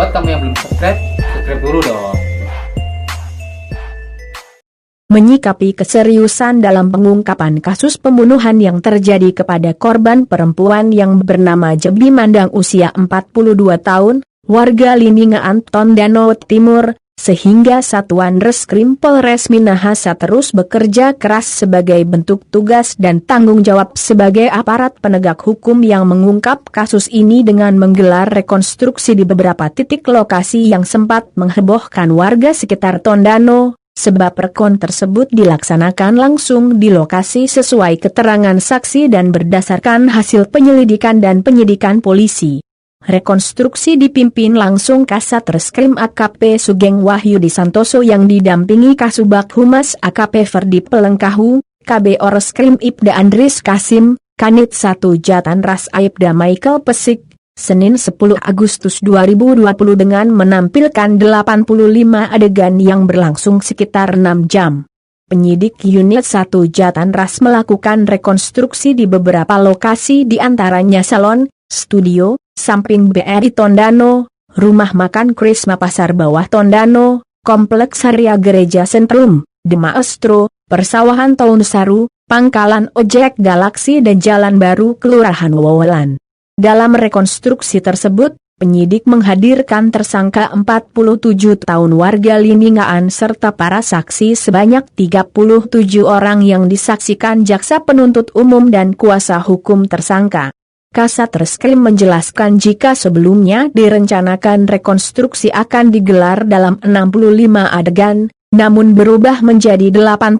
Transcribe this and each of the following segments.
Buat kamu yang belum subscribe, subscribe dulu dong. Menyikapi keseriusan dalam pengungkapan kasus pembunuhan yang terjadi kepada korban perempuan yang bernama Jebi Mandang usia 42 tahun, warga Liningaan Tondano Timur, sehingga Satuan Reskrim Polres Minahasa terus bekerja keras sebagai bentuk tugas dan tanggung jawab sebagai aparat penegak hukum yang mengungkap kasus ini dengan menggelar rekonstruksi di beberapa titik lokasi yang sempat menghebohkan warga sekitar Tondano. Sebab rekon tersebut dilaksanakan langsung di lokasi sesuai keterangan saksi dan berdasarkan hasil penyelidikan dan penyidikan polisi. Rekonstruksi dipimpin langsung Kasat Reskrim AKP Sugeng Wahyudi Santoso yang didampingi Kasubag Humas AKP Ferdi Pelengkahu, KB Oreskrim Ibda Andris Kasim, Kanit 1 Jatan Ras Aibda Michael Pesik, Senin 10 Agustus 2020 dengan menampilkan 85 adegan yang berlangsung sekitar 6 jam. Penyidik Unit 1 Jatan Ras melakukan rekonstruksi di beberapa lokasi di antaranya salon, studio, samping BRI Tondano, rumah makan Krisma Pasar Bawah Tondano, kompleks area gereja Sentrum, The Maestro, persawahan Tahun Saru, pangkalan ojek Galaksi dan Jalan Baru Kelurahan Wawalan. Dalam rekonstruksi tersebut, penyidik menghadirkan tersangka 47 tahun warga Liningaan serta para saksi sebanyak 37 orang yang disaksikan jaksa penuntut umum dan kuasa hukum tersangka. Kasat Reskrim menjelaskan jika sebelumnya direncanakan rekonstruksi akan digelar dalam 65 adegan, namun berubah menjadi 85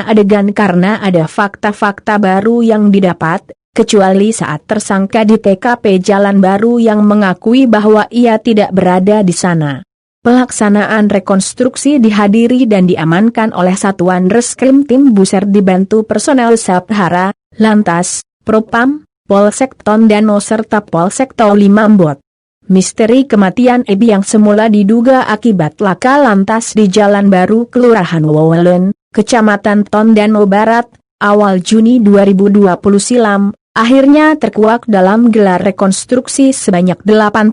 adegan karena ada fakta-fakta baru yang didapat, kecuali saat tersangka di TKP Jalan Baru yang mengakui bahwa ia tidak berada di sana. Pelaksanaan rekonstruksi dihadiri dan diamankan oleh Satuan Reskrim Tim Buser dibantu personel Sabhara, Lantas, Propam, Polsek Tondano serta Polsek Tolimambot. Misteri kematian Ebi yang semula diduga akibat laka lantas di Jalan Baru Kelurahan Wawalan, Kecamatan Tondano Barat, awal Juni 2020 silam, akhirnya terkuak dalam gelar rekonstruksi sebanyak 85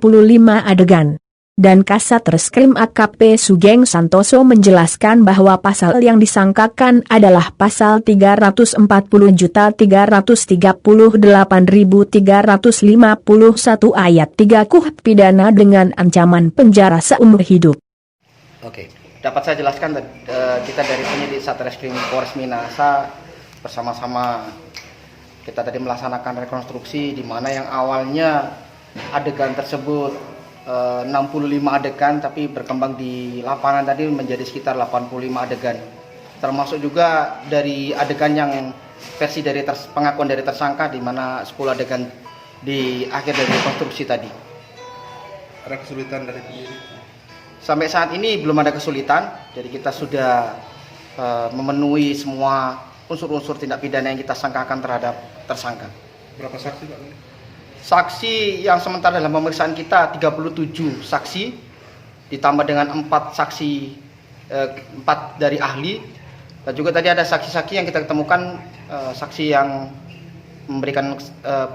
adegan. Dan Kasat Reskrim AKP Sugeng Santoso menjelaskan bahwa pasal yang disangkakan adalah pasal 340.338.351 ayat 3 KUH pidana dengan ancaman penjara seumur hidup. Oke, dapat saya jelaskan kita dari penyidik Satreskrim Polres Minahasa bersama-sama kita tadi melaksanakan rekonstruksi di mana yang awalnya adegan tersebut 65 adegan tapi berkembang di lapangan tadi menjadi sekitar 85 adegan. Termasuk juga dari adegan yang versi dari pengakuan dari tersangka di mana 10 adegan di akhir dari rekonstruksi tadi. Ada kesulitan dari penyidik? Sampai saat ini belum ada kesulitan, jadi kita sudah memenuhi semua unsur-unsur tindak pidana yang kita sangkakan terhadap tersangka. Berapa saksi Pak? Saksi yang sementara dalam pemeriksaan kita 37 saksi, ditambah dengan 4 saksi, 4 dari ahli, dan juga tadi ada saksi-saksi yang kita ketemukan, saksi yang memberikan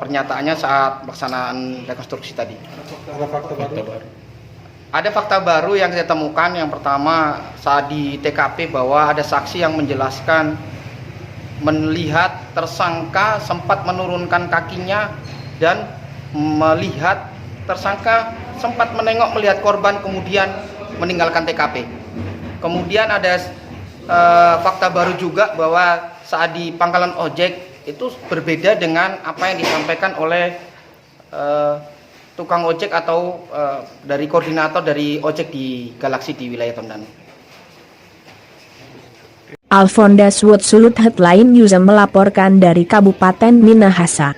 pernyataannya saat pelaksanaan rekonstruksi tadi. Ada fakta baru? Ada fakta baru yang kita temukan. Yang pertama, saat di TKP bahwa ada saksi yang menjelaskan melihat tersangka sempat menurunkan kakinya dan melihat tersangka sempat menengok melihat korban kemudian meninggalkan TKP. Kemudian ada fakta baru juga bahwa saat di pangkalan ojek itu berbeda dengan apa yang disampaikan oleh tukang ojek atau dari koordinator dari ojek di Galaksi di wilayah Tondano. Alfonda Sulut Headline News melaporkan dari Kabupaten Minahasa.